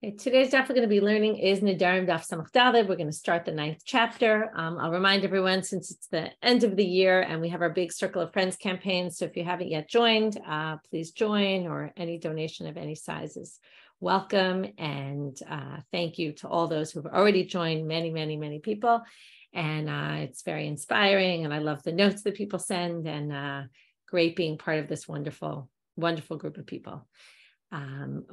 Okay, today's daf we're going to be learning is Nedarim daf Samach Daled. We're going to start the 9th chapter. I'll remind everyone, since it's the end of the year and we have our big Circle of Friends campaign, so if you haven't yet joined, please join, or any donation of any size is welcome. And thank you to all those who've already joined, many people. And it's very inspiring, and I love the notes that people send, and great being part of this wonderful group of people.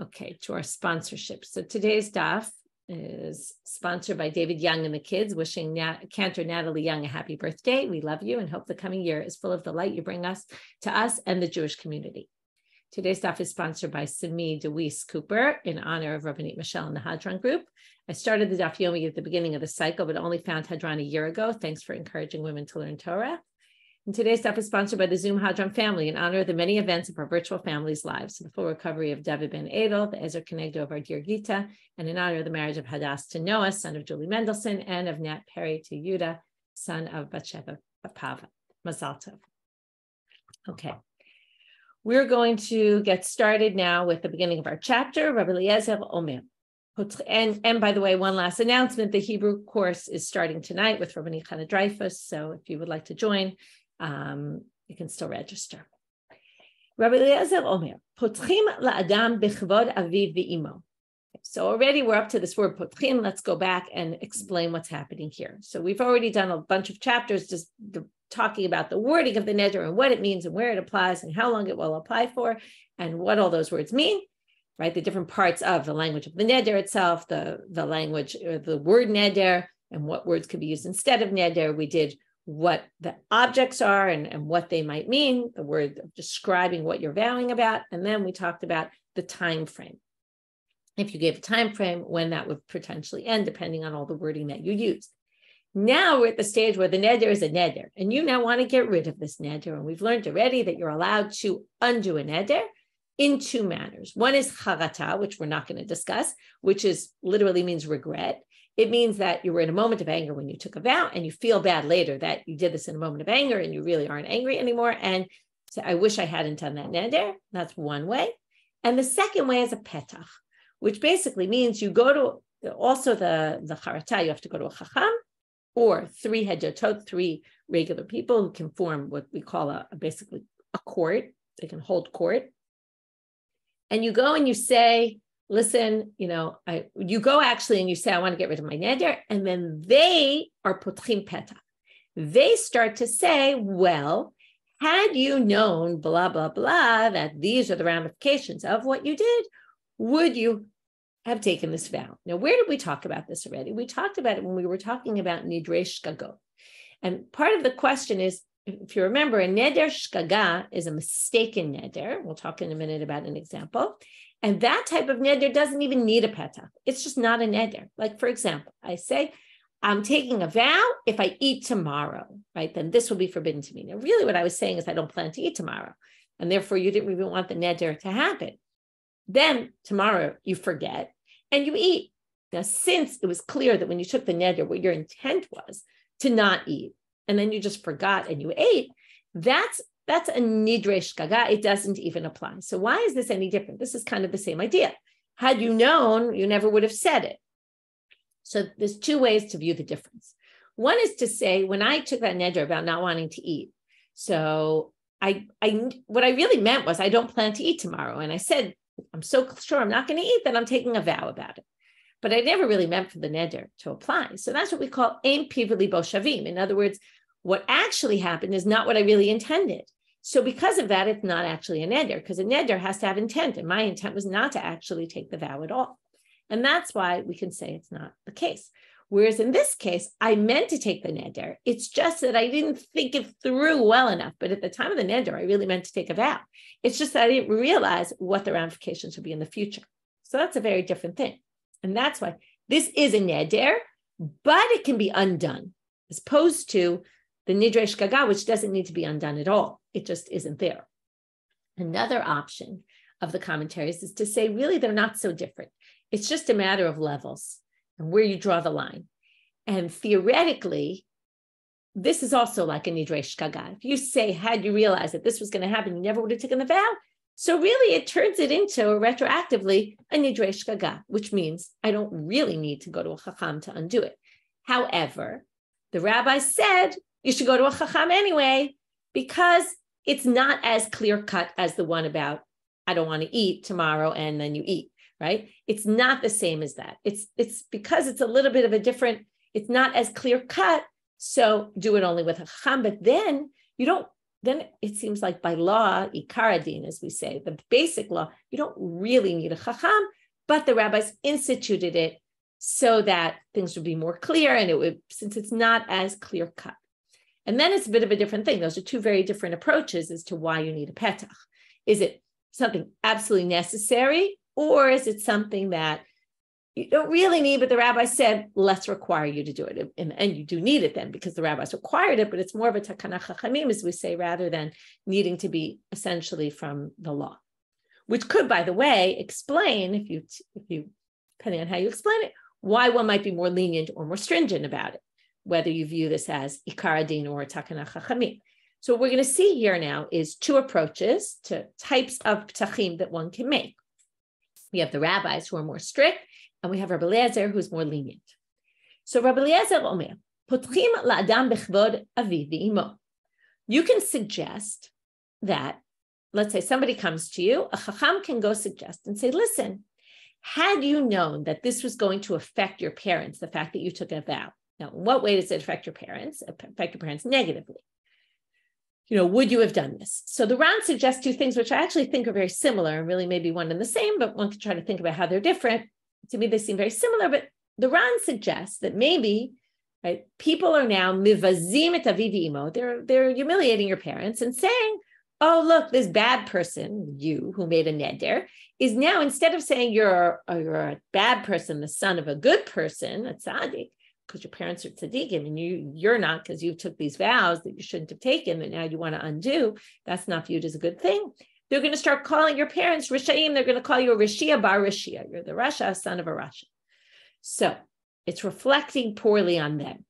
Okay, to our sponsorship. So today's daf is sponsored by David Young and the kids, wishing Cantor Natalie Young a happy birthday. We love you and hope the coming year is full of the light you bring us to us and the Jewish community. Today's daf is sponsored by Simi DeWeese Cooper in honor of Rabbanit Michelle and the Hadran group. I started the daf Yomi at the beginning of the cycle, but only found Hadran a year ago. Thanks for encouraging women to learn Torah. And today's stuff is sponsored by the Zoom Hadran family in honor of the many events of our virtual families' lives, so the full recovery of David ben Edel, the Ezer Kenegdo of our dear Gita, and in honor of the marriage of Hadass to Noah, son of Julie Mendelson, and of Nat Perry to Yuda, son of Batsheva Pava. Mazal tov. Okay. We're going to get started now with the beginning of our chapter, Rabbi Eliezer Omer. And by the way, one last announcement, the Hebrew course is starting tonight with Rabbanit Chana Dreyfus, so if you would like to join, you can still register. Rabbi Eliezer Omer, potchim la'adam b'chvod aviv v'imo. So already we're up to this word potchim. Let's go back and explain what's happening here. So we've already done a bunch of chapters just talking about the wording of the neder and what it means and where it applies and how long it will apply for and what all those words mean, right? The different parts of the language of the neder itself, the language or the word neder, and what words could be used instead of neder. We did what the objects are and what they might mean, the word describing what you're vowing about. And then we talked about the time frame. If you gave a time frame, when that would potentially end, depending on all the wording that you use. Now we're at the stage where the neder is a neder, and you now want to get rid of this neder. And we've learned already that you're allowed to undo a neder in two manners. One is charata, which we're not going to discuss, which is literally means regret. It means that you were in a moment of anger when you took a vow, and you feel bad later that you did this in a moment of anger and you really aren't angry anymore. And so I wish I hadn't done that neder. That's one way. And the second way is a petach, which basically means you go to also the charata, you have to go to a chacham or 3 hedjotot, 3 regular people who can form what we call basically a court. They can hold court. And you go and you say, listen, you go actually and you say, I want to get rid of my neder. And then they are potchim petach. They start to say, well, had you known, blah, blah, blah, that these are the ramifications of what you did, would you have taken this vow? Now, where did we talk about this already? We talked about it when we were talking about nidrei shkagot. And part of the question is, if you remember, a neder shkaga is a mistaken neder. We'll talk in a minute about an example. And that type of neder doesn't even need a petach. It's just not a neder. Like, for example, I say, I'm taking a vow if I eat tomorrow, right? Then this will be forbidden to me. Now, really what I was saying is I don't plan to eat tomorrow. And therefore, you didn't even want the neder to happen. Then tomorrow you forget and you eat. Now, since it was clear that when you took the neder, what your intent was to not eat, and then you just forgot and you ate, that's a nidrei shkaga. It doesn't even apply. So why is this any different? This is kind of the same idea. Had you known, you never would have said it. So there's 2 ways to view the difference. One is to say, when I took that neder about not wanting to eat, so what I really meant was I don't plan to eat tomorrow. And I said, I'm so sure I'm not going to eat that I'm taking a vow about it. But I never really meant for the neder to apply. So that's what we call ein piv libo shavim. In other words, what actually happened is not what I really intended. So because of that, it's not actually a neder, because a neder has to have intent. And my intent was not to actually take the vow at all. And that's why we can say it's not the case. Whereas in this case, I meant to take the neder. It's just that I didn't think it through well enough. But at the time of the neder, I really meant to take a vow. It's just that I didn't realize what the ramifications would be in the future. So that's a very different thing. And that's why this is a neder, but it can be undone, as opposed to the nidrei shkaga, which doesn't need to be undone at all. It just isn't there. Another option of the commentaries is to say, really, they're not so different. It's just a matter of levels and where you draw the line. And theoretically, this is also like a nidrei shkaga. If you say, had you realized that this was going to happen, you never would have taken the vow, So really, it turns it into retroactively a nidrei shgaga, which means I don't really need to go to a chacham to undo it. However, the rabbi said you should go to a chacham anyway because it's not as clear cut as the one about I don't want to eat tomorrow and then you eat, right? It's not the same as that. It's because it's a little bit of a different, it's not as clear cut. So do it only with a chacham, but then then it seems like by law, ikar adin, as we say, the basic law, you don't really need a chacham, but the rabbis instituted it so that things would be more clear and it would, since it's not as clear cut. And then it's a bit of a different thing. Those are two very different approaches as to why you need a petach. Is it something absolutely necessary, or is it something that you don't really need, but the rabbi said, let's require you to do it. And you do need it then because the rabbis required it, but it's more of a takana chachamim, as we say, rather than needing to be essentially from the law, which could, by the way, explain, if you depending on how you explain it, why one might be more lenient or more stringent about it, whether you view this as ikar adin or takana chachamim. So what we're going to see here now is two approaches to types of petachim that one can make. We have the rabbis who are more strict, and we have Rabbi Eliezer who's more lenient. So Rabbi Eliezer omer, potchim la'adam bechvod aviv v'imo. You can suggest that, let's say somebody comes to you, a chacham can go suggest and say, listen, had you known that this was going to affect your parents, the fact that you took a vow. Now, in what way does it affect your parents? Affect your parents negatively. Would you have done this? So the Ran suggests two things, which I actually think are very similar, and really maybe one and the same, but one can try to think about how they're different. To me, they seem very similar, but the Ran suggests that maybe, right, people are now mivazim et aviv imo. They're humiliating your parents and saying, oh, look, this bad person, you who made a neder, is now, instead of saying you're a bad person, the son of a good person, a tzaddik, because your parents are tzaddikim and you're not, because you took these vows that you shouldn't have taken that now you want to undo, that's not viewed as a good thing. They're going to start calling your parents Rishayim. They're going to call you a Rishia bar Rishia. You're the Rasha, son of a Rasha. So it's reflecting poorly on them.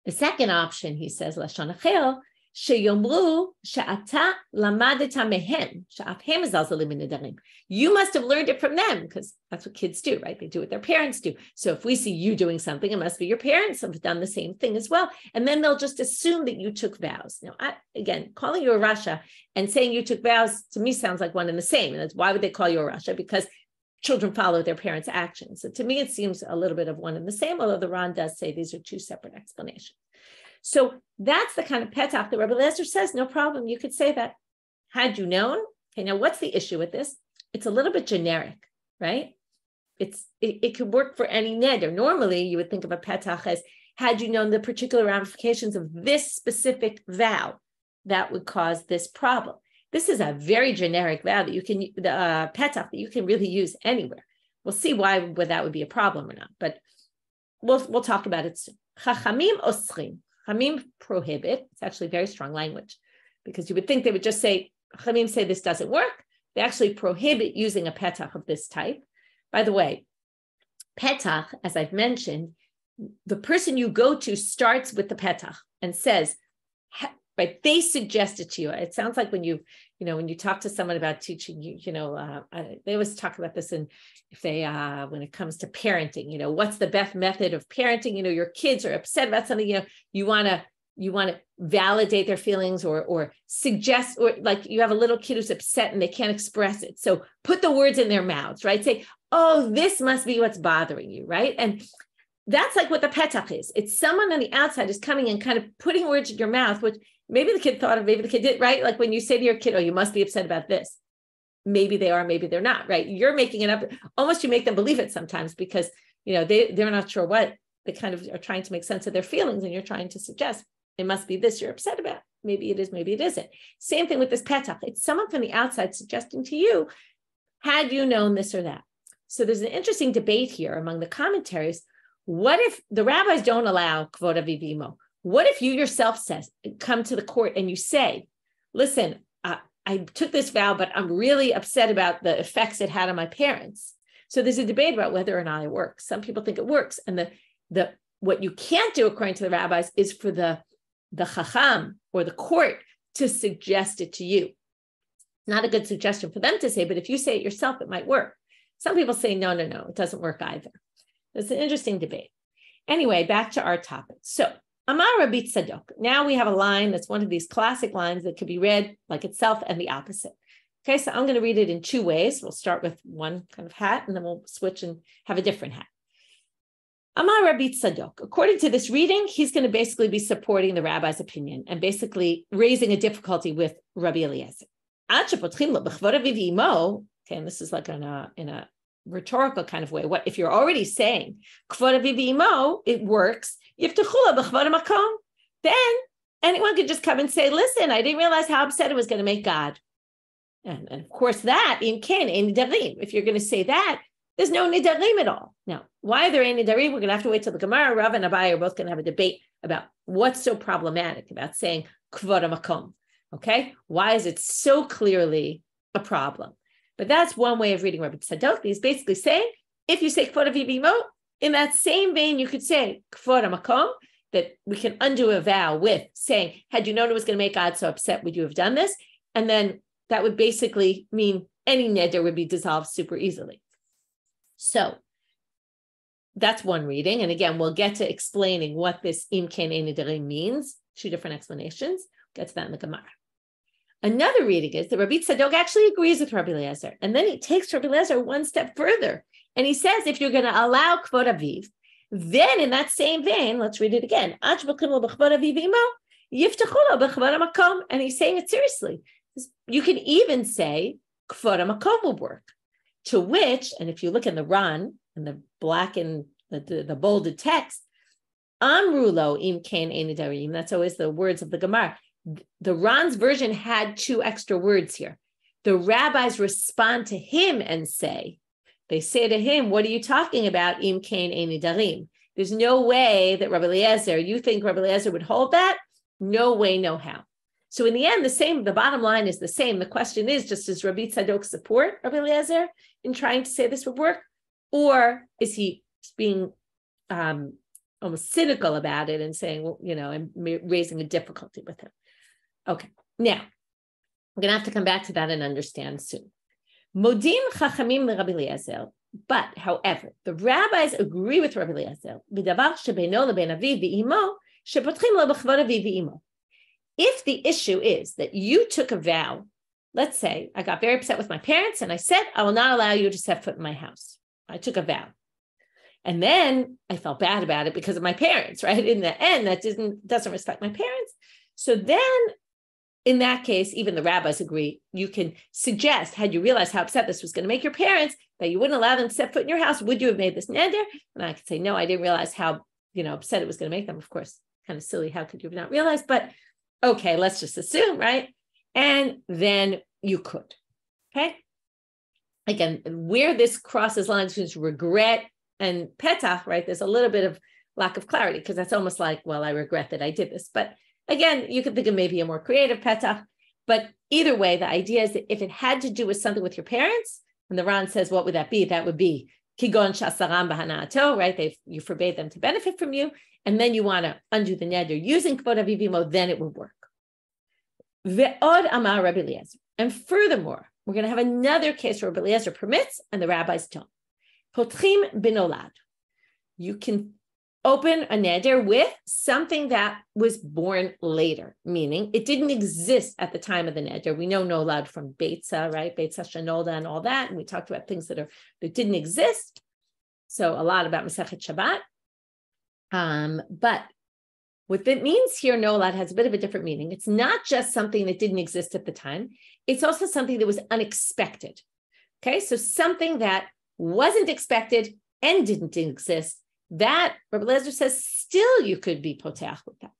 The second option, he says, Lashon Achel, sheyomru she'ata lamadeta mehem, she'afhem zalzalim nedarim. You must have learned it from them, because that's what kids do, right? They do what their parents do. So if we see you doing something, it must be your parents have done the same thing as well. And then they'll just assume that you took vows. Now, again, calling you a Rasha and saying you took vows, to me, sounds like one and the same. And that's why would they call you a Rasha? Because children follow their parents' actions. So to me, it seems a little bit of one and the same, although the Ran does say these are two separate explanations. So that's the kind of petach that Rabbi Eliezer says, no problem, you could say that. Had you known? Okay, now what's the issue with this? It's a little bit generic, right? It could work for any neder. Normally, you would think of a petach as, had you known the particular ramifications of this specific vow, that would cause this problem. This is a very generic vow that you can, petach that you can really use anywhere. We'll see whether that would be a problem or not, but we'll talk about it soon. Chachamim osrim. Chachamim prohibit. It's actually very strong language, because you would think they would just say, Chachamim say this doesn't work. They actually prohibit using a petach of this type. By the way, petach, as I've mentioned, the person you go to starts with the petach and says, right, they suggest it to you. It sounds like when you talk to someone about teaching, they always talk about this, and if they, when it comes to parenting, what's the best method of parenting? Your kids are upset about something, you want to validate their feelings or suggest, or like you have a little kid who's upset and they can't express it. So put the words in their mouths, right? Say, oh, this must be what's bothering you, right? And that's like what the petach is. It's someone on the outside is coming and kind of putting words in your mouth, which maybe the kid thought of, maybe the kid did, right? Like when you say to your kid, oh, you must be upset about this. Maybe they are, maybe they're not, right? You're making it up. Almost you make them believe it sometimes because, they're not sure what. They kind of are trying to make sense of their feelings, and you're trying to suggest it must be this you're upset about. Maybe it is, maybe it isn't. Same thing with this petach. It's someone from the outside suggesting to you, had you known this or that? So there's an interesting debate here among the commentaries. What if the rabbis don't allow kvod aviv imo? What if you yourself come to the court and you say, listen, I took this vow, but I'm really upset about the effects it had on my parents. So there's a debate about whether or not it works. Some people think it works. And the what you can't do, according to the rabbis, is for the chacham or the court to suggest it to you. Not a good suggestion for them to say, but if you say it yourself, it might work. Some people say, no, it doesn't work either. It's an interesting debate. Anyway, back to our topic. So, Amar Rabbi Tzadok. Now we have a line that's one of these classic lines that could be read like itself and the opposite. Okay, so I'm going to read it in two ways. We'll start with one kind of hat, and then we'll switch and have a different hat. Amar Rabbi Tzadok. According to this reading, he's going to basically be supporting the rabbi's opinion and basically raising a difficulty with Rabbi Eliezer. Okay, and this is like in a rhetorical kind of way. What if you're already saying kvod aviv imo, it works? Then anyone could just come and say, "Listen, I didn't realize how upset it was going to make God." And of course, that in Nedarim. If you're going to say that, there's no Nedarim at all. Now, why there ain't Nedarim? We're going to have to wait till the Gemara. Rav and Abaye are both going to have a debate about what's so problematic about saying kvod makom. Okay, why is it so clearly a problem? But that's one way of reading Rabbi Tzadok. He's basically saying, if you say kvod aviv imo, in that same vein, you could say kvod makom, that we can undo a vow with saying, had you known it was going to make God so upset, would you have done this? And then that would basically mean any neder would be dissolved super easily. So that's one reading. And again, we'll get to explaining what this imken nedarim means. Two different explanations. We'll get to that in the Gemara. Another reading is that Rabbi Tzadok actually agrees with Rabbi Eliezer. And then he takes Rabbi Eliezer one step further. And he says, if you're going to allow kvod aviv, then in that same vein, let's read it again. And he's saying it seriously. You can even say kvod makom will work. To which, and if you look in the Ran, in the black and the bolded text, Amrulo im ken nedarim, that's always the words of the Gemara. The Ran's version had two extra words here. The rabbis respond to him and they say to him, what are you talking about? Im ken nedarim. There's no way that Rabbi Eliezer, you think Rabbi Eliezer would hold that? No way, no how. So in the end, the bottom line is the same. The question is, just does Rabbi Tzadok support Rabbi Eliezer in trying to say this would work? Or is he being almost cynical about it and saying, and raising a difficulty with him? Okay, now, we're going to have to come back to that and understand soon. Modim chachamim Rabbi Eliezer, but however, the rabbis agree with Rabbi Eliezer. If the issue is that you took a vow, let's say I got very upset with my parents and I said, I will not allow you to set foot in my house. I took a vow. And then I felt bad about it because of my parents, right? In the end, that doesn't respect my parents. So then in that case, even the rabbis agree, you can suggest, had you realized how upset this was going to make your parents, that you wouldn't allow them to set foot in your house, would you have made this neder? And I could say, no, I didn't realize how, upset it was going to make them. Of course, kind of silly. How could you have not realized? But okay, let's just assume, right? And then you could, okay? Again, where this crosses lines between regret and petach, right? There's a little bit of lack of clarity because that's almost like, well, I regret that I did this. But again, you could think of maybe a more creative petach. But either way, the idea is that if it had to do with something with your parents, and the Ran says, what would that be? That would be kigon shasaram b'hana'ato, right? You forbade them to benefit from you. And then you want to undo the neder using kvod aviv imo, then it would work. Ve'od amar Rabbi Eliezer. And furthermore, we're going to have another case where Rabbi Eliezer permits and the rabbis don't. Potchim binolad. You can open a neder with something that was born later, meaning it didn't exist at the time of the neder. We know nolad from Beitza, right? Beitza shenolda and all that. And we talked about things that didn't exist. So a lot about Masechet Shabbat. But what that means here, nolad, has a bit of a different meaning. It's not just something that didn't exist at the time. It's also something that was unexpected. Okay, so something that wasn't expected and didn't exist, that Rabbi Eliezer says still you could be potach with that,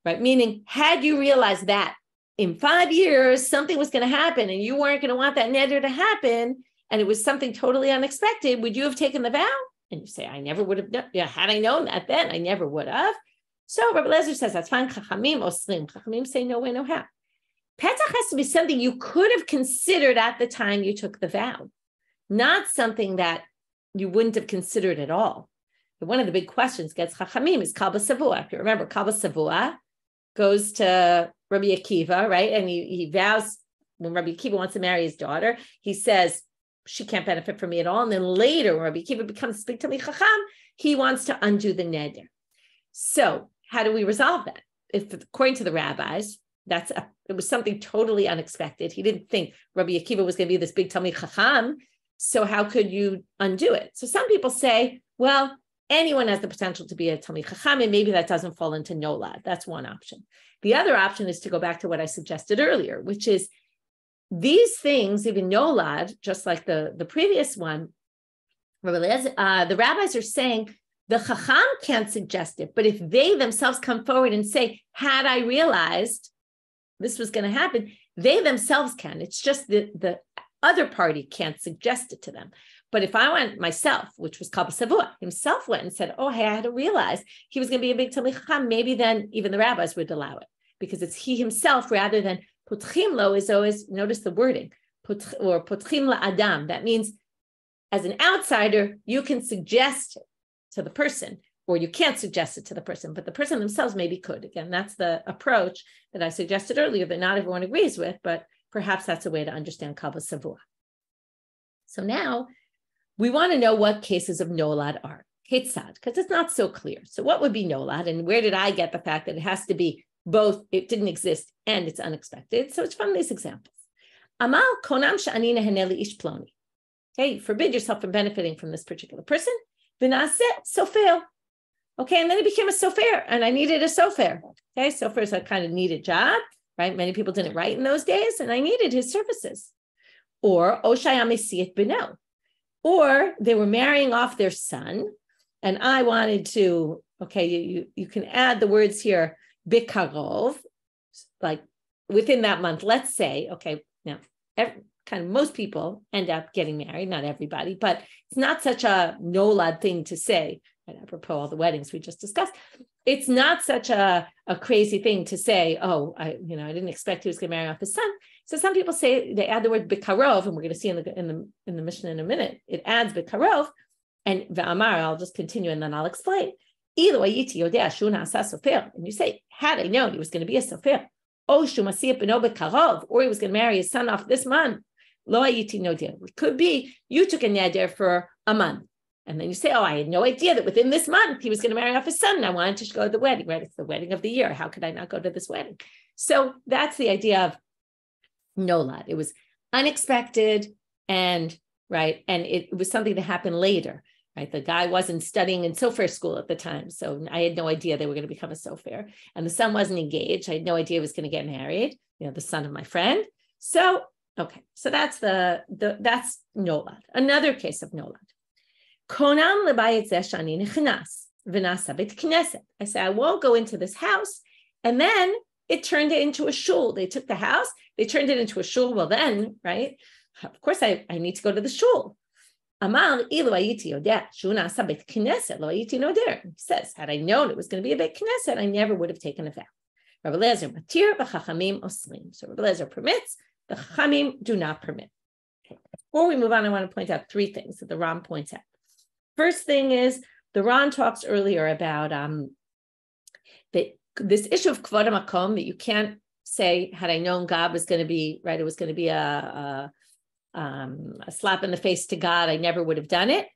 right? Meaning, had you realized that in 5 years something was going to happen and you weren't going to want that neder to happen, and it was something totally unexpected, would you have taken the vow? And you say, I never would have done. Yeah, had I known that then, I never would have. So Rabbi Eliezer says that's fine. Chachamim oslim. Chachamim say no way, no how. Petach has to be something you could have considered at the time you took the vow, not something that you wouldn't have considered at all. But one of the big questions gets chachamim is kal b'savua. If you remember, kal b'savua goes to Rabbi Akiva, right? And he vows when Rabbi Akiva wants to marry his daughter, he says, she can't benefit from me at all. And then later, when Rabbi Akiva becomes big Talmid Chacham, he wants to undo the neder. So how do we resolve that? If, according to the rabbis, it was something totally unexpected. He didn't think Rabbi Akiva was going to be this big Talmid Chacham. So how could you undo it? So some people say, well, anyone has the potential to be a Talmid Chacham, and maybe that doesn't fall into nolad. That's one option. The other option is to go back to what I suggested earlier, which is these things, even nolad, just like the previous one, the rabbis are saying the chacham can't suggest it, but if they themselves come forward and say, had I realized this was going to happen, they themselves can. It's just the other party can't suggest it to them. But if I went myself, which was Kabbalah Savua, himself went and said, oh, hey, I had to realize he was going to be a big Talmid Chacham, maybe then even the rabbis would allow it, because it's he himself rather than Potchim lo is always, notice the wording, or Potchim la Adam. That means as an outsider, you can suggest it to the person, or you can't suggest it to the person, but the person themselves maybe could. Again, that's the approach that I suggested earlier that not everyone agrees with, but perhaps that's a way to understand Kabbalah Savua. So now we want to know what cases of nolad are. Ketzad, because it's not so clear. So what would be nolad, and where did I get the fact that it has to be both, it didn't exist and it's unexpected? So it's from these examples. Amal konam sha'ani neheneli ish ploni. Okay, forbid yourself from benefiting from this particular person. V'naseh sofer. Okay, and then it became a sofer, and I needed a sofer. Okay, sofer is a kind of needed job, right? Many people didn't write in those days, and I needed his services. Or oshayam esiyat beno. Or they were marrying off their son, and I wanted to, okay, you can add the words here, bikarov, like within that month, let's say, okay, now, kind of most people end up getting married, not everybody, but it's not such a nolad thing to say, right? Apropos all the weddings we just discussed, it's not such a crazy thing to say, oh, I didn't expect he was going to marry off his son. So some people say, they add the word bikarov, and we're going to see in the Mishnah in a minute, it adds bikarov, and v'amar, I'll just continue and then I'll explain. And you say, had I known he was going to be a sofer, or he was going to marry his son off this month, lo ayiti nodir. It could be you took a neder for a month, and then you say, oh, I had no idea that within this month he was going to marry off his son, and I wanted to go to the wedding, right? It's the wedding of the year. How could I not go to this wedding? So that's the idea of nolad. It was unexpected, and right, and it was something that happened later. Right, the guy wasn't studying in sofer school at the time, so I had no idea they were going to become a sofer. And the son wasn't engaged. I had no idea he was going to get married. The son of my friend. So okay, so that's that's nolad. Another case of nolad. Konam lebayit zeh shani nechinas v'nasa beit knesset. I say I won't go into this house, and then it turned it into a shul. They took the house, they turned it into a shul. Well, then, right? Of course, I need to go to the shul. Amal ilu ayiti yodeh shu nasa beit knesset lo ayiti noder. He says, had I known it was going to be a beit knesset, I never would have taken a vow. Rabbi Eliezer matir v'chachamim oslim. So Rabbi Eliezer permits, the chachamim do not permit. Okay. Before we move on, I want to point out three things that the Ram points out. First thing is, the Ram talks earlier about this issue of kvod makom, that you can't say, had I known God was going to be, right, it was going to be a slap in the face to God, I never would have done it.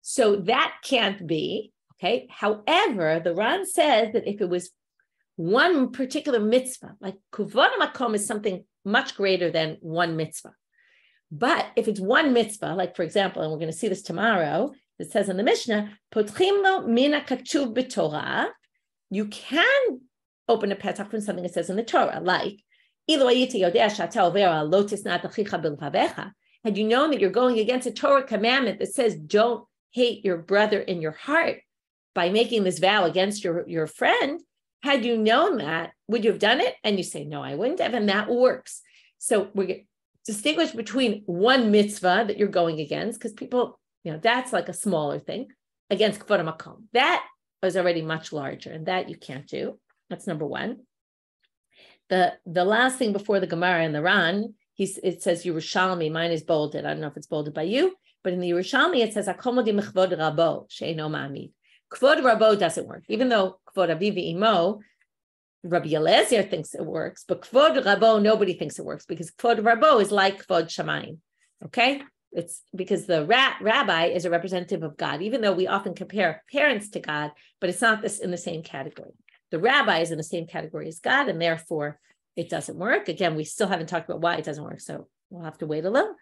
So that can't be, okay? However, the Ran says that if it was one particular mitzvah, like kuvod makom is something much greater than one mitzvah. But if it's one mitzvah, like for example, and we're going to see this tomorrow, it says in the Mishnah, potchim lo mina kachuv b'Torah, you can open a petach from something that says in the Torah, like, ilu ayiti yodeh shata overa lo tisnat achicha b'levavecha. Had you known that you're going against a Torah commandment that says don't hate your brother in your heart by making this vow against your friend, had you known that, would you have done it? And you say, no, I wouldn't have, and that works. So we distinguish between one mitzvah that you're going against, because people, that's like a smaller thing, against kvod makom. That is already much larger, and that you can't do. That's number one. The last thing before the Gemara and the Ran, it says Yerushalmi, mine is bolded. I don't know if it's bolded by you, but in the Yerushalmi, it says, Akomodi mechvod rabo, she'eno ma'amid. Kvod rabo doesn't work. Even though kvod aviv imo, Rabbi Eliezer thinks it works, but kvod rabo, nobody thinks it works because kvod rabo is like kvod shamayim. Okay? It's because the rabbi is a representative of God, even though we often compare parents to God, but it's not this in the same category. The rabbi is in the same category as God, and therefore it doesn't work. Again, we still haven't talked about why it doesn't work, so we'll have to wait a little.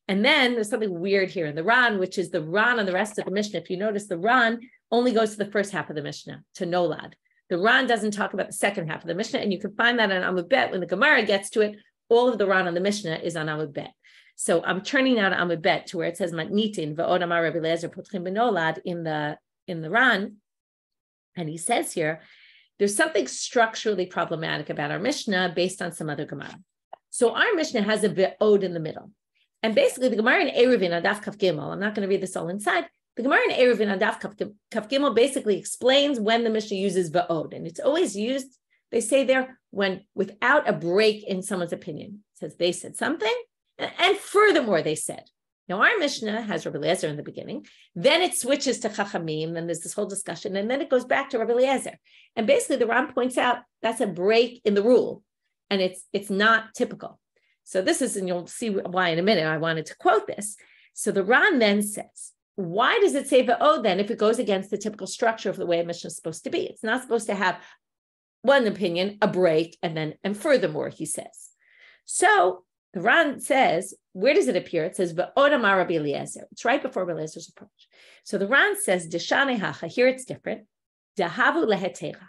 And then there's something weird here in the Ran, which is the Ran on the rest of the Mishnah. If you notice, the Ran only goes to the first half of the Mishnah, to nolad. The Ran doesn't talk about the second half of the Mishnah, and you can find that on Amud Bet. When the Gemara gets to it, all of the Ran on the Mishnah is on Amud Bet. So I'm turning now to Amud Bet, to where it says Matnitin v'od amar Rabbi Eliezer potchim b'nolad in the Ran, and he says here there's something structurally problematic about our Mishnah based on some other Gemara. So our Mishnah has a v'od in the middle, and basically the Gemara in Eruvin on Daf Kaf Gimel. I'm not going to read this all inside. The Gemara in Eruvin on Daf Kaf Gimel basically explains when the Mishnah uses v'od, and it's always used, they say there, when without a break in someone's opinion. It says they said something, and furthermore they said. Now our Mishnah has Rabbi Eliezer in the beginning, then it switches to chachamim, then there's this whole discussion, and then it goes back to Rabbi Eliezer. And basically the Ram points out that's a break in the rule, and it's not typical. So this is, and you'll see why in a minute, I wanted to quote this. So the Ran then says, why does it say va'od then if it goes against the typical structure of the way a Mishnah is supposed to be? It's not supposed to have one opinion, a break, and furthermore, he says. So the Ran says, where does it appear? It says va'od amar Rabbi Eliezer. It's right before Rabbi Eliezer's approach. So the Ran says, Deshane hacha, here it's different. Dahavu lehetera.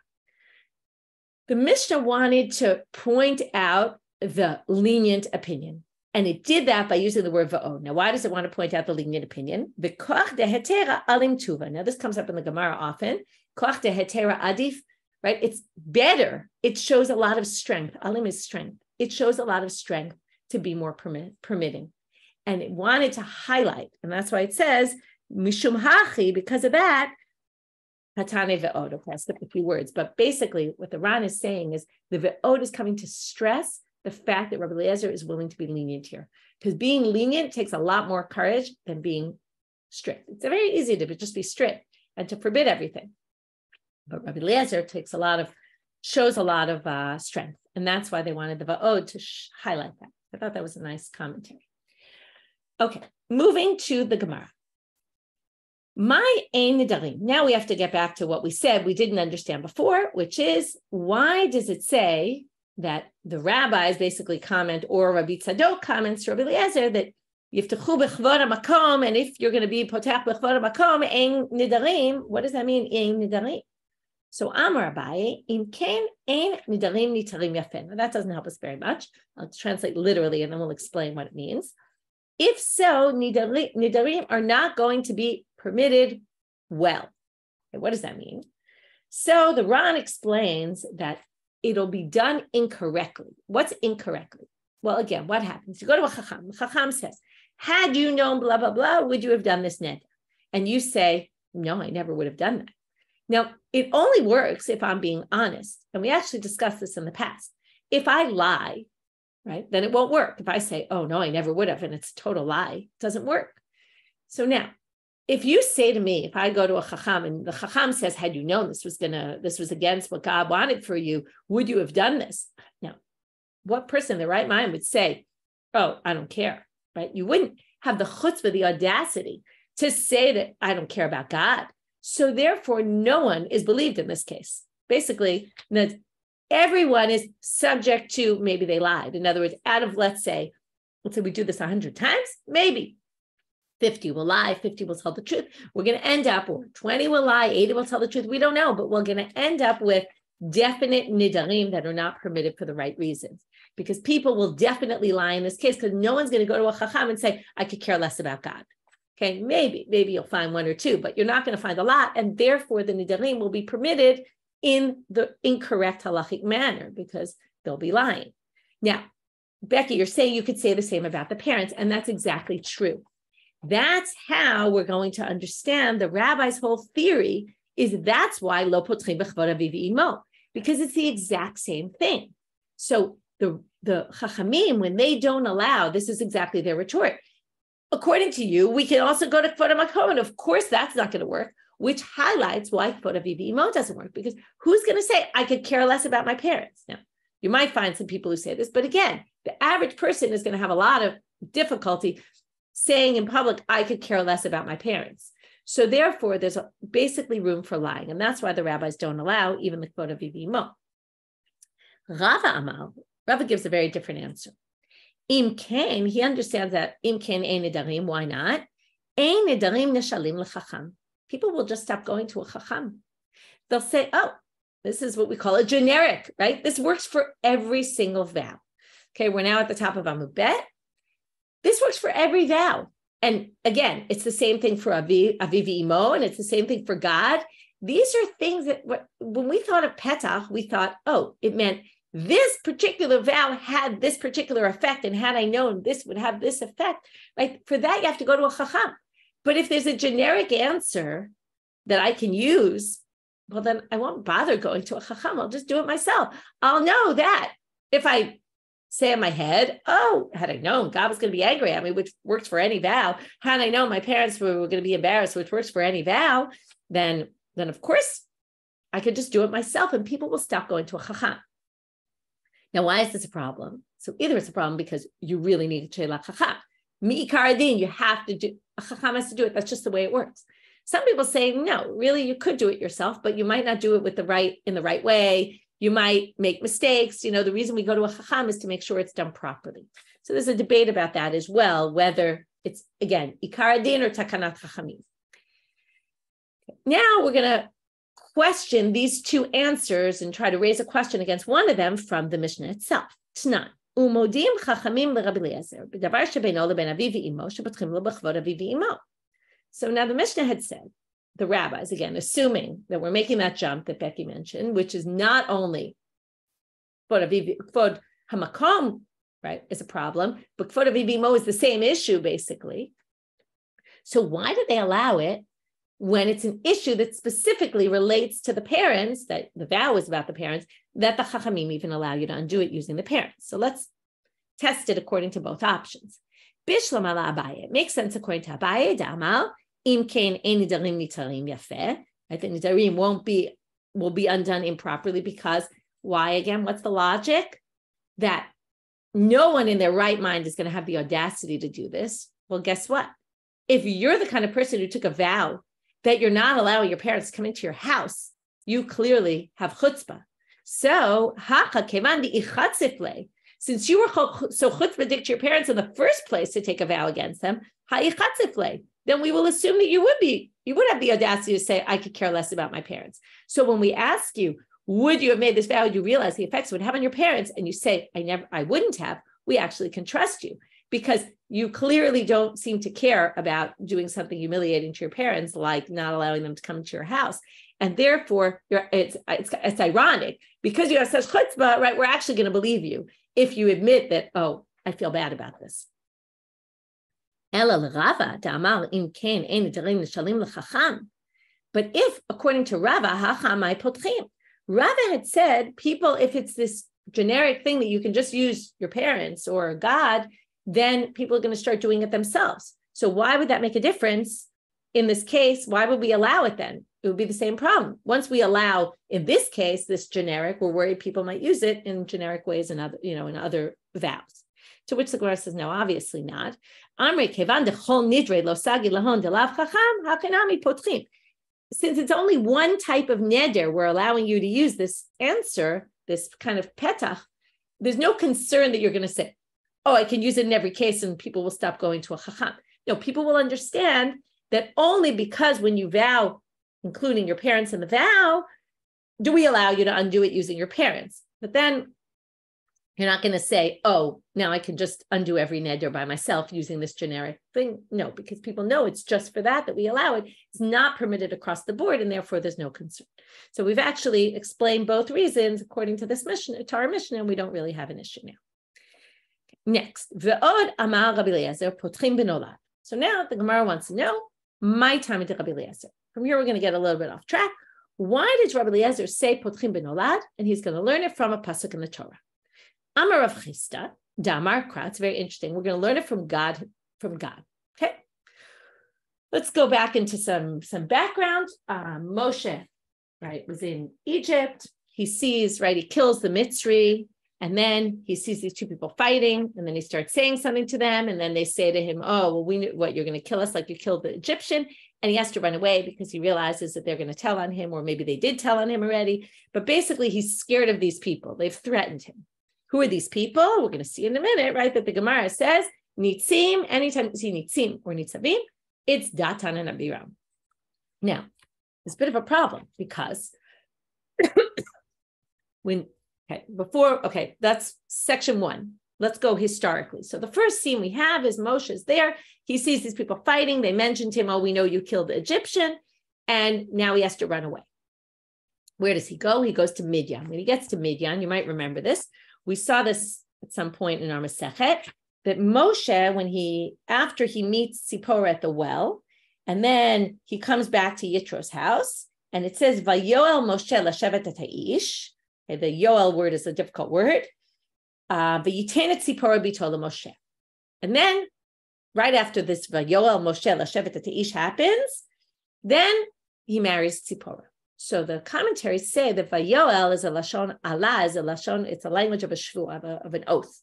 The Mishnah wanted to point out the lenient opinion. And it did that by using the word va'od. Now, why does it want to point out the lenient opinion? The koach de hetera alim tuva. Now, this comes up in the Gemara often. Koach de hetera adif, right? It's better. It shows a lot of strength. Alim is strength. It shows a lot of strength to be more permitting. And it wanted to highlight, and that's why it says, mishum hachi, because of that, hatane ve'od. Okay, I skipped a few words, but basically what the Ran is saying is the ve'od is coming to stress the fact that Rabbi Eliezer is willing to be lenient here. Because being lenient takes a lot more courage than being strict. It's very easy to just be strict and to forbid everything. But Rabbi Eliezer shows a lot of strength. And that's why they wanted the va'od to highlight that. I thought that was a nice commentary. Okay, moving to the Gemara. My ein nedarim. Now we have to get back to what we said we didn't understand before, which is, why does it say that the rabbis basically comment, or Rabbi Tzadok comments to Rabbi Eliezer, that yiftachu b'chvod hamakom, and if you're going to be potach b'chvod hamakom, ein nedarim, what does that mean, ein nedarim? So Amar Abaye, in ken ein nedarim nitarim yafen. Now that doesn't help us very much. I'll translate literally, and then we'll explain what it means. If so, nedarim are not going to be permitted well. Okay, what does that mean? So the Ran explains that it'll be done incorrectly. What's incorrectly? Well, again, what happens? You go to a chacham. The chacham says, had you known blah, blah, blah, would you have done this neder? And you say, no, I never would have done that. Now, it only works if I'm being honest. And we actually discussed this in the past. If I lie, right, then it won't work. If I say, oh, no, I never would have, and it's a total lie, it doesn't work. So now, if you say to me, if I go to a chacham and the chacham says, had you known this was against what God wanted for you, would you have done this? Now, what person in their right mind would say, oh, I don't care, right? You wouldn't have the chutzpah, the audacity to say that I don't care about God. So therefore, no one is believed in this case. Basically, that everyone is subject to, maybe they lied. In other words, out of, let's say we do this 100 times, maybe 50 will lie, 50 will tell the truth. We're going to end up, or 20 will lie, 80 will tell the truth. We don't know, but we're going to end up with definite nidarim that are not permitted for the right reasons. Because people will definitely lie in this case, because no one's going to go to a chacham and say, I could care less about God. Okay, maybe you'll find one or two, but you're not going to find a lot. And therefore, the nidarim will be permitted in the incorrect halachic manner because they'll be lying. Now, Becky, you're saying you could say the same about the parents, and that's exactly true. That's how we're going to understand the rabbi's whole theory is that's why lo potchim b'chvod aviv imo, because it's the exact same thing. So the chachamim, when they don't allow, this is exactly their retort. According to you, we can also go to kvod hamakom, and of course that's not going to work. which highlights why k'vod avi v'imo doesn't work, because who's going to say, I could care less about my parents? Now, you might find some people who say this, but again, the average person is going to have a lot of difficulty saying in public, I could care less about my parents. So therefore, there's basically room for lying. And that's why the rabbis don't allow even the k'vod avi v'imo. Rava gives a very different answer. Im ken, he understands that im ken ein nedarim, why not? Ein nedarim neshalim lechacham. People will just stop going to a chacham. They'll say, oh, this is what we call a generic, right? This works for every single vow. Okay, we're now at the top of Amud Bet. This works for every vow. And again, it's the same thing for Avi v'imo, and it's the same thing for God. These are things that when we thought of petach, we thought, oh, it meant this particular vow had this particular effect, and had I known this would have this effect, right? For that, you have to go to a chacham. But if there's a generic answer that I can use, well, then I won't bother going to a chacham. I'll just do it myself. I'll know that if I say in my head, oh, had I known God was going to be angry at me, which works for any vow, had I known my parents were going to be embarrassed, which works for any vow, then of course I could just do it myself, and people will stop going to a chacham. Now, why is this a problem? So either it's a problem because you really need to sheila chacham. Mi'ikar adin, you have to do, a chacham has to do it. That's just the way it works. Some people say, no, really, you could do it yourself, but you might not do it in the right way. You might make mistakes. The reason we go to a chacham is to make sure it's done properly. So there's a debate about that as well, whether it's, again, ikar adin or takanat chachamim. Now we're going to question these two answers and try to raise a question against one of them from the Mishnah itself. Tnan, umodim chachamim leRabbi Eliezer b'davar shebeino leben avi v'imo shepotchim lo b'chvod avi v'imo. So now the Mishnah had said, the rabbis, again, assuming that we're making that jump that Becky mentioned, which is not only k'vod hamakom, right, is a problem, but k'vod avi v'imo is the same issue, basically. So why did they allow it when it's an issue that specifically relates to the parents, that the vow is about the parents, that the chachamim even allow you to undo it using the parents? So let's test it according to both options. Bishlam ala Abaye. It makes sense according to Abaye, Da'amal, im kein ein nedarim nitarim yafeh. I think nedarim will be undone improperly because why again? What's the logic? That no one in their right mind is going to have the audacity to do this. Well, guess what? If you're the kind of person who took a vow that you're not allowing your parents to come into your house, you clearly have chutzpah. So, since you were so chutzpah to your parents in the first place to take a vow against them, then we will assume that you would have the audacity to say, I could care less about my parents. So when we ask you, would you have made this vow? You realize the effects it would have on your parents, and you say, I wouldn't have. We actually can trust you, because you clearly don't seem to care about doing something humiliating to your parents, like not allowing them to come to your house. And therefore, it's ironic, because you have such chutzpah, right? We're actually going to believe you if you admit that, oh, I feel bad about this. But if, according to Rava, Rava had said, people, if it's this generic thing that you can just use your parents or God, then people are going to start doing it themselves. So why would that make a difference in this case? Why would we allow it then? It would be the same problem. Once we allow, in this case, this generic, we're worried people might use it in generic ways in other, in other vows. To which the Gemara says, no, obviously not. Since it's only one type of neder, we're allowing you to use this answer, this kind of petach, there's no concern that you're going to say, oh, I can use it in every case and people will stop going to a chacham. No, people will understand that only because when you vow, including your parents in the vow, do we allow you to undo it using your parents. But then you're not going to say, oh, now I can just undo every neder by myself using this generic thing. No, because people know it's just for that we allow it. It's not permitted across the board, and therefore there's no concern. So we've actually explained both reasons according to this Mishnah, to our Mishnah, and we don't really have an issue now. Next, Ve'od amar Rabbi Eliezer potchim b'nolad. So now the Gemara wants to know, my time into Rabbi Eliezer. From here, we're going to get a little bit off track. Why did Rabbi Eliezer say potchim b'nolad? And he's going to learn it from a pasuk in the Torah. Amar Rav Chisda, Damar Kra. It's very interesting. We're going to learn it from God. Okay. let's go back into some background. Moshe, right, was in Egypt. He sees, right, he kills the Mitzri, and then he sees these two people fighting, and then he starts saying something to them, and then they say to him, oh, well, we knew what, you're going to kill us like you killed the Egyptian, and he has to run away because he realizes that they're going to tell on him, or maybe they did tell on him already, but basically he's scared of these people. They've threatened him. Who are these people? We're going to see in a minute, right, that the Gemara says, Nitzim, anytime you see Nitzim or Nitzavim, it's Datan and Abiram. Now, there's a bit of a problem because that's section one. Let's go historically. So the first scene we have is Moshe's there. He sees these people fighting. They mentioned to him, oh, we know you killed the Egyptian. And now he has to run away. Where does he go? He goes to Midian. When he gets to Midian, you might remember this. We saw this at some point in our Masechet, that Moshe, after he meets Tzipporah at the well, and then he comes back to Yitro's house, and it says, Vayoel Moshe lashevet et ha'ish. Okay, the Yoel word is a difficult word. V'yitenet Tzipporah bito Moshe. And then, right after this Vayoel Moshe lashevet et ha'ish happens, then he marries Tzipporah. So the commentaries say that Vayoel is a lashon, Allah is a lashon, it's a language of a shvuah, of an oath.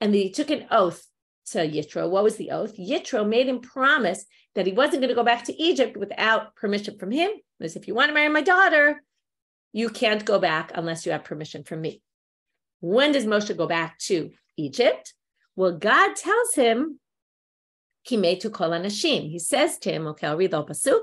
And he took an oath to Yitro. What was the oath? Yitro made him promise that he wasn't going to go back to Egypt without permission from him. Because if you want to marry my daughter, you can't go back unless you have permission from me. When does Moshe go back to Egypt? Well, God tells him, Kimetu kol anashim. He says to him, okay, I'll read the whole pasuk.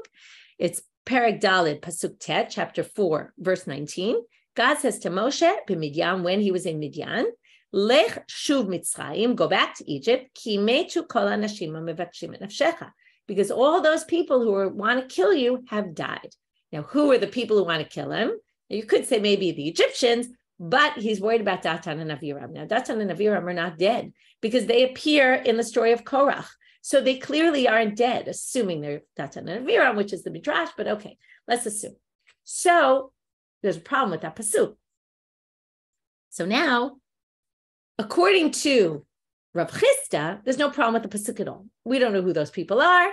It's Perek Daled, pasuk Tet, chapter 4, verse 19. God says to Moshe, b'Midyan, when he was in Midyan, Lech shuv Mitzrayim, go back to Egypt, Kimetu kol anashim mevakshim et nafshecha, because all those people who want to kill you have died. Now, who are the people who want to kill him? You could say maybe the Egyptians, but he's worried about Datan and Aviram. Now, Datan and Aviram are not dead because they appear in the story of Korach. So they clearly aren't dead, assuming they're Datan and Aviram, which is the Midrash, but okay, let's assume. So there's a problem with that pasuk. So now, according to Rav Chisda, there's no problem with the pasuk at all. We don't know who those people are,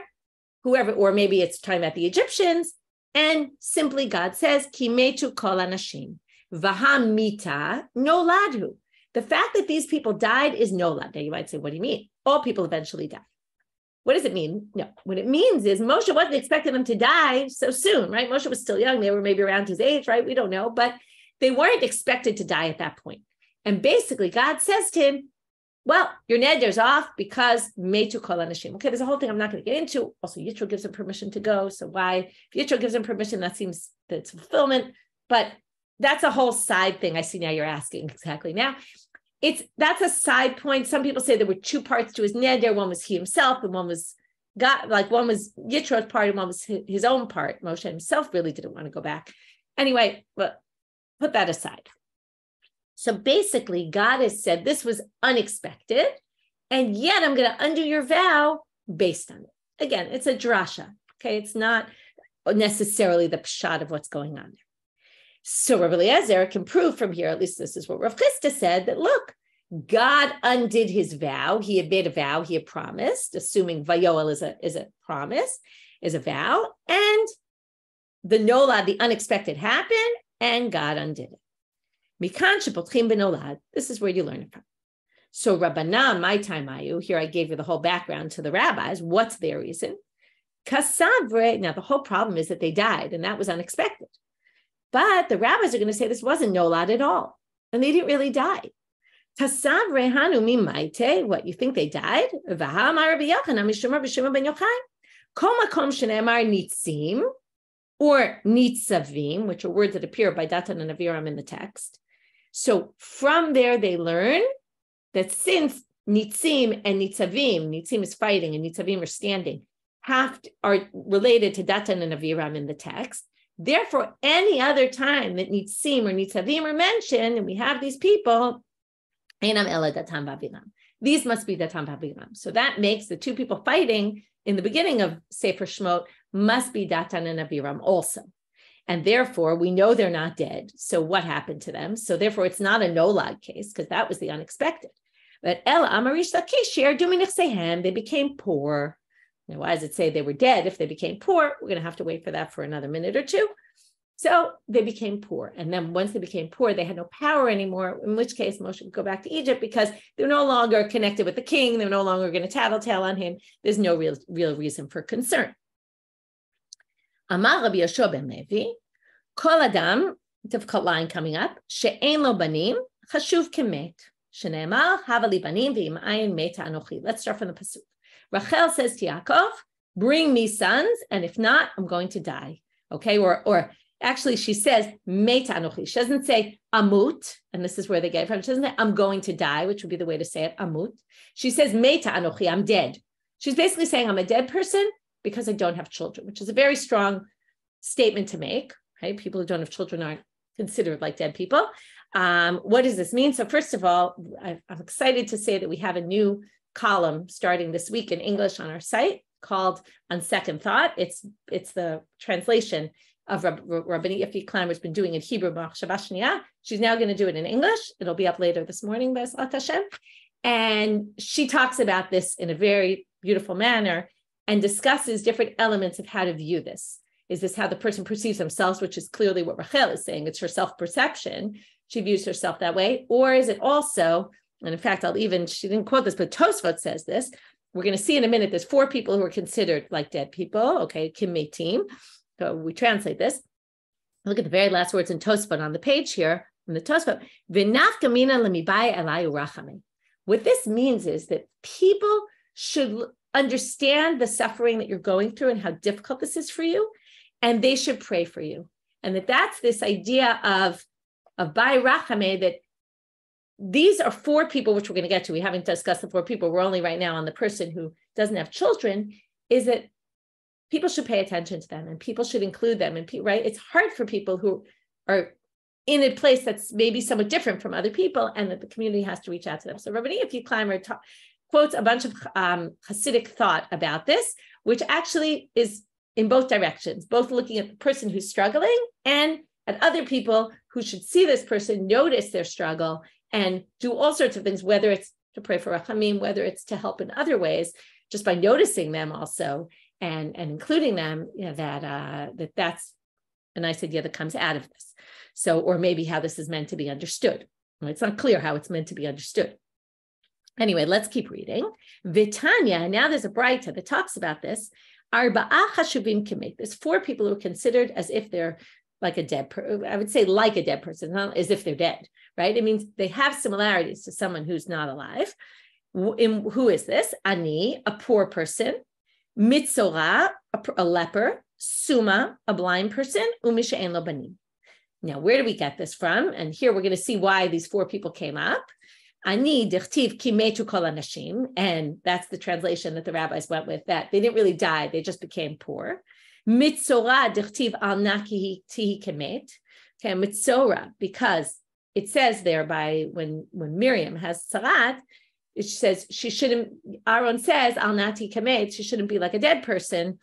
whoever, or maybe it's talking about the Egyptians, and simply God says, Kimetu kol anashim, v'ham mita noladhu. The fact that these people died is nolad. Now you might say, what do you mean? All people eventually die. What does it mean? No, what it means is Moshe wasn't expecting them to die so soon, right? Moshe was still young. They were maybe around his age, right? We don't know, but they weren't expected to die at that point. And basically God says to him, well, your neder's off because metu kol anashim. Okay, there's a whole thing I'm not going to get into. Also, Yitro gives him permission to go. So why? If Yitro gives him permission, that seems that it's fulfillment. But that's a whole side thing. I see now you're asking exactly now. That's a side point. Some people say there were two parts to his neder. One was he himself, and one was God. Like one was Yitro's part, and one was his own part. Moshe himself really didn't want to go back. Anyway, but put that aside. So basically, God has said this was unexpected, and yet I'm going to undo your vow based on it. Again, it's a drasha. Okay, it's not necessarily the pshat of what's going on there. So Rabbi Eliezer can prove from here, at least this is what Rav Chisda said, that look, God undid his vow. He had made a vow. He had promised, assuming Vayoel is a promise, is a vow, and the nolad, the unexpected, happened, and God undid it. Mikan shepotchim b'nolad. This is where you learn it from. So Rabbanit, my time ayu, here I gave you the whole background to the rabbis. What's their reason? Kasavre. Now the whole problem is that they died, and that was unexpected. But the rabbis are going to say this wasn't nolad at all, and they didn't really die. Tasavre hanu mimaite. What, you think they died? V'hamar Rabbi Yochanan mishum Rabbi Shimon ben Yochai. Kol makom shenemar nitzim or nitzavim, which are words that appear by Datan and Aviram in the text. So from there, they learn that since nitzim and nitzavim is fighting and nitzavim are standing, are related to Datan and Aviram in the text. Therefore, any other time that nitzim or nitzavim are mentioned, and we have these people, einam ela Datan v'Aviram. These must be Datan v'Aviram. So that makes the two people fighting in the beginning of Sefer Shemot must be Datan and Aviram also. And therefore, we know they're not dead. So what happened to them? So therefore, it's not a nolad case because that was the unexpected. But Ela Amarish Lakish, they became poor. Now, why does it say they were dead if they became poor? We're going to have to wait for that for another minute or two. So they became poor. And then once they became poor, they had no power anymore, in which case Moshe would go back to Egypt because they're no longer connected with the king. They're no longer going to tattletale on him. There's no real reason for concern. Amar Rabbi Yoshua ben Levi, Kol Adam, difficult line coming up, She'ein lo banim, chashuv kemet, shene'emar, hava li banim, v'im ayin meta anochi. Let's start from the pasuk. Rachel says to Yaakov, bring me sons, and if not, I'm going to die. Okay, or actually, she says, Meta anochi. She doesn't say amut, and this is where they get it from. She doesn't say, I'm going to die, which would be the way to say it, amut. She says, Meta anochi, I'm dead. She's basically saying, I'm a dead person because I don't have children, which is a very strong statement to make. Right? People who don't have children aren't considered like dead people. What does this mean? So first of all, I'm excited to say that we have a new column starting this week in English on our site called On Second Thought. It's the translation of Rabbanit Clymer's been doing in Hebrew. She's now going to do it in English. It'll be up later this morning, B'ezrat Hashem. And she talks about this in a very beautiful manner and discusses different elements of how to view this. Is this how the person perceives themselves, which is clearly what Rachel is saying? It's her self-perception. She views herself that way. Or is it also, and in fact, she didn't quote this, but Tosfot says this. We're going to see in a minute, there's 4 people who are considered like dead people. Okay, Kimmetim. So we translate this. Look at the very last words in Tosfot on the page here, in the Tosfot. What this means is that people should understand the suffering that you're going through and how difficult this is for you, and they should pray for you. And that's this idea of Bai Rachame, that these are 4 people, which we're going to get to. We haven't discussed the 4 people. We're only right now on the person who doesn't have children, is that people should pay attention to them and people should include them. And right, it's hard for people who are in a place that's maybe somewhat different from other people, and that the community has to reach out to them. So Rabbi Clymer quotes a bunch of Hasidic thought about this, which actually is in both directions, both looking at the person who's struggling and at other people who should see this person, notice their struggle, and do all sorts of things, whether it's to pray for rachamim, whether it's to help in other ways, just by noticing them also and including them, that's a nice idea that comes out of this. So, or maybe how this is meant to be understood. It's not clear how it's meant to be understood. Anyway, let's keep reading. Vitanya, now there's a Braita that talks about this. Arba'a chashuvim kemet. There's 4 people who are considered as if they're like a dead person. I would say like a dead person, not as if they're dead, right? It means they have similarities to someone who's not alive. Who is this? Ani, a poor person. Mitzora, a leper. Suma, a blind person. Umisha en lo banim. Now, where do we get this from? And here we're going to see why these 4 people came up. Ani dichtiv ki metu kol anashim, and that's the translation that the rabbis went with, that they didn't really die, they just became poor. Mitzora dichtiv al naki tihi kemet. Okay, mitzora, because it says there by when Miriam has tzarat, it says she shouldn't, Aaron says al nati kemet, she shouldn't be like a dead person,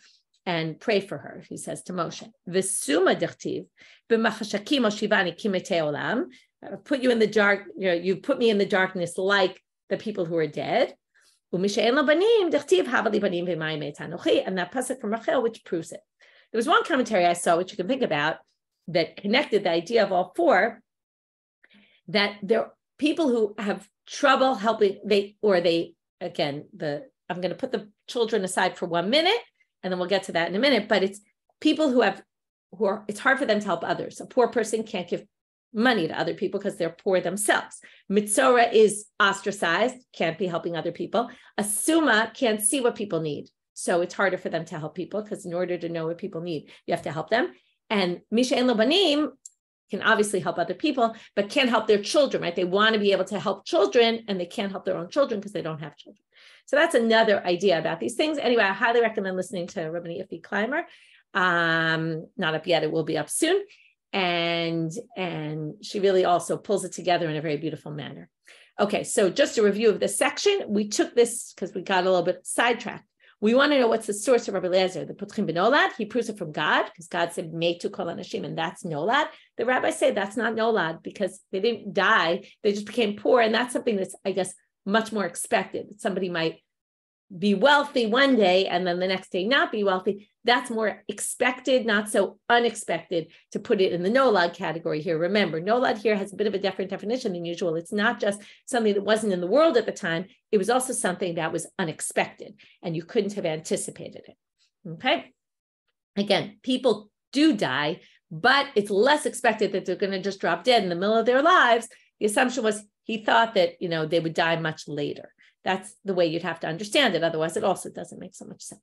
and pray for her, he says to Moshe. V'suma dichtiv b'machashakim oshivani kimete olam. Put you in the dark, you put me in the darkness like the people who are dead. And that pasuk from Rachel, which proves it. There was one commentary I saw, which you can think about, that connected the idea of all 4, that there are people who have trouble helping, I'm going to put the children aside for 1 minute, and then we'll get to that in a minute, but it's people who it's hard for them to help others. A poor person can't give money to other people because they're poor themselves. Mitzora is ostracized, can't be helping other people. A suma can't see what people need. So it's harder for them to help people, because in order to know what people need, you have to help them. And Misha en lo banim can obviously help other people, but can't help their children, right? They want to be able to help children, and they can't help their own children because they don't have children. So that's another idea about these things. Anyway, I highly recommend listening to Rabbanit Clymer. Not up yet, it will be up soon. And she really also pulls it together in a very beautiful manner. Okay, so just a review of this section. We took this because we got a little bit sidetracked. We want to know what's the source of Rabbi Eliezer, the petach nolad. He proves it from God, because God said, "Metu kol anashim," and that's nolad. The rabbis say that's not nolad because they didn't die; they just became poor, and that's something that's, I guess, much more expected. Somebody might be wealthy one day and then the next day not be wealthy. That's more expected, not so unexpected, to put it in the nolad category here. Remember, nolad here has a bit of a different definition than usual. It's not just something that wasn't in the world at the time. It was also something that was unexpected and you couldn't have anticipated it. Okay. Again, people do die, but it's less expected that they're going to just drop dead in the middle of their lives. The assumption was he thought that, they would die much later. That's the way you'd have to understand it. Otherwise, it also doesn't make so much sense.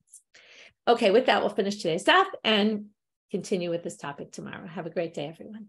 Okay, with that, we'll finish today's daf and continue with this topic tomorrow. Have a great day, everyone.